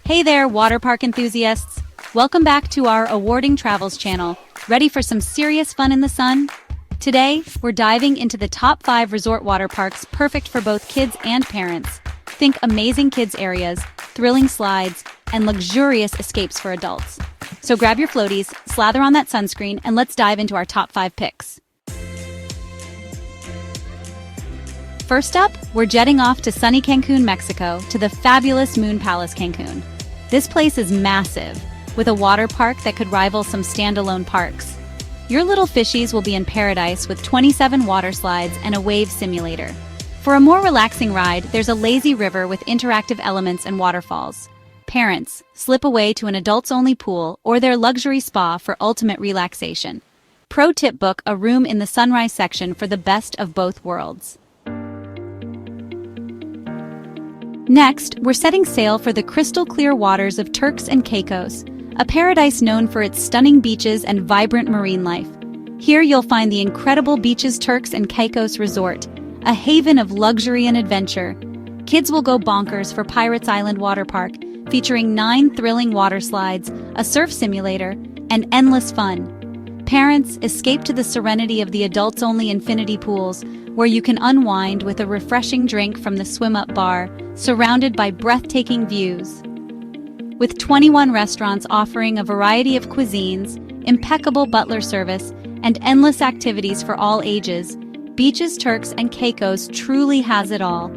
Hey there, water park enthusiasts! Welcome back to our awarding travels channel. Ready for some serious fun in the sun? Today, we're diving into the top 5 resort water parks perfect for both kids and parents. Think amazing kids areas, thrilling slides, and luxurious escapes for adults. So grab your floaties, slather on that sunscreen, and let's dive into our top 5 picks. First up, we're jetting off to sunny Cancun, Mexico, to the fabulous Moon Palace Cancun. This place is massive, with a water park that could rival some standalone parks. Your little fishies will be in paradise with 27 water slides and a wave simulator. For a more relaxing ride, there's a lazy river with interactive elements and waterfalls. Parents, slip away to an adults-only pool or their luxury spa for ultimate relaxation. Pro tip: book a room in the sunrise section for the best of both worlds. Next, we're setting sail for the crystal-clear waters of Turks and Caicos, a paradise known for its stunning beaches and vibrant marine life. Here you'll find the incredible beaches Turks and Caicos Resort, a haven of luxury and adventure. Kids will go bonkers for Pirates Island Water Park, featuring 9 thrilling water slides, a surf simulator, and endless fun. Parents, escape to the serenity of the adults-only infinity pools, where you can unwind with a refreshing drink from the swim-up bar, surrounded by breathtaking views. With 21 restaurants offering a variety of cuisines, impeccable butler service, and endless activities for all ages, Beaches Turks and Caicos truly has it all.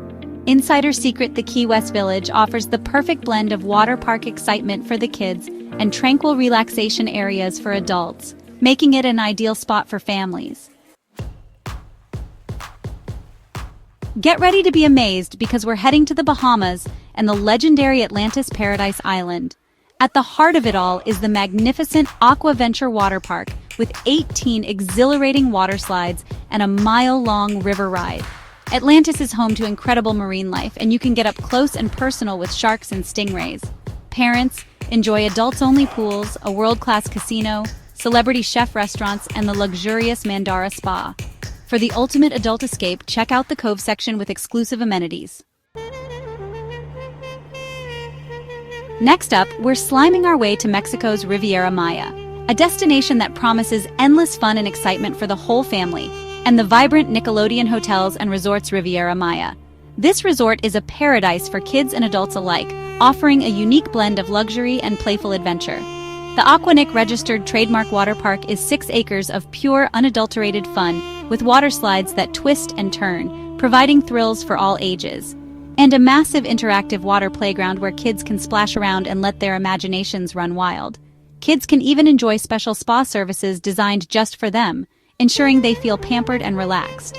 Insider secret: the Key West Village offers the perfect blend of water park excitement for the kids and tranquil relaxation areas for adults, making it an ideal spot for families. Get ready to be amazed because we're heading to the Bahamas and the legendary Atlantis Paradise Island. At the heart of it all is the magnificent Aquaventure Water Park with 18 exhilarating water slides and a mile-long river ride. Atlantis is home to incredible marine life, and you can get up close and personal with sharks and stingrays. Parents, enjoy adults-only pools, a world-class casino, celebrity chef restaurants, and the luxurious Mandara Spa. For the ultimate adult escape, check out the Cove section with exclusive amenities. Next up, we're sliming our way to Mexico's Riviera Maya, a destination that promises endless fun and excitement for the whole family, and the vibrant Nickelodeon hotels and resorts Riviera Maya. This resort is a paradise for kids and adults alike, offering a unique blend of luxury and playful adventure. The Aquatic registered trademark water park is 6 acres of pure, unadulterated fun, with water slides that twist and turn, providing thrills for all ages. And a massive interactive water playground where kids can splash around and let their imaginations run wild. Kids can even enjoy special spa services designed just for them, ensuring they feel pampered and relaxed.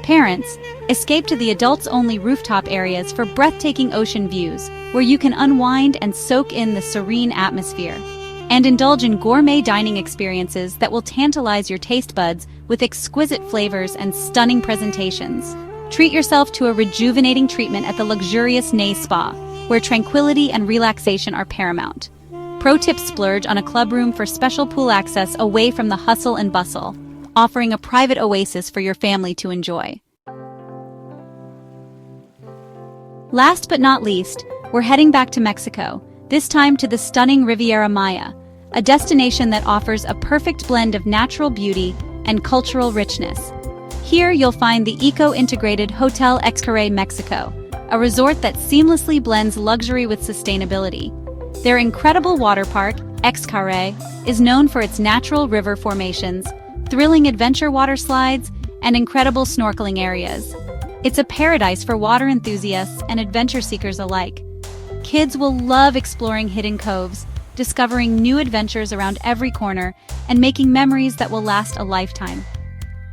Parents, escape to the adults-only rooftop areas for breathtaking ocean views, where you can unwind and soak in the serene atmosphere. And indulge in gourmet dining experiences that will tantalize your taste buds with exquisite flavors and stunning presentations. Treat yourself to a rejuvenating treatment at the luxurious Nay Spa, where tranquility and relaxation are paramount. Pro tip: splurge on a club room for special pool access away from the hustle and bustle, offering a private oasis for your family to enjoy. Last but not least, we're heading back to Mexico, this time to the stunning Riviera Maya, a destination that offers a perfect blend of natural beauty and cultural richness. Here you'll find the eco-integrated Hotel Xcaret Mexico, a resort that seamlessly blends luxury with sustainability. Their incredible water park, Xcaret, is known for its natural river formations, thrilling adventure water slides, and incredible snorkeling areas. It's a paradise for water enthusiasts and adventure seekers alike. Kids will love exploring hidden coves, discovering new adventures around every corner, and making memories that will last a lifetime.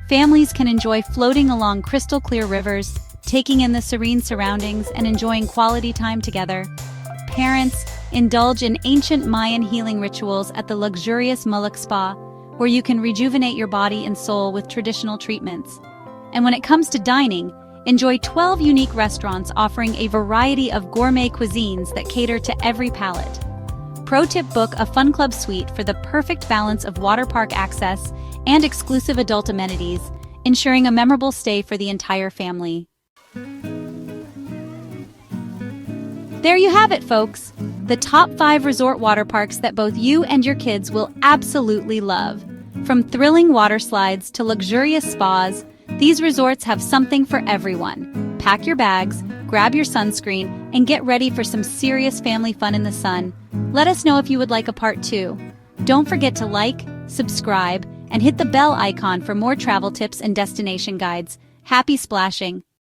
Families can enjoy floating along crystal-clear rivers, taking in the serene surroundings, and enjoying quality time together. Parents, indulge in ancient Mayan healing rituals at the luxurious Mulak Spa, where you can rejuvenate your body and soul with traditional treatments. And when it comes to dining, enjoy 12 unique restaurants offering a variety of gourmet cuisines that cater to every palate. Pro tip: book a fun club suite for the perfect balance of water park access and exclusive adult amenities, ensuring a memorable stay for the entire family. There you have it, folks! the top 5 resort water parks that both you and your kids will absolutely love. From thrilling water slides to luxurious spas, these resorts have something for everyone. Pack your bags, grab your sunscreen, and get ready for some serious family fun in the sun. Let us know if you would like a part 2. Don't forget to like, subscribe, and hit the bell icon for more travel tips and destination guides. Happy splashing!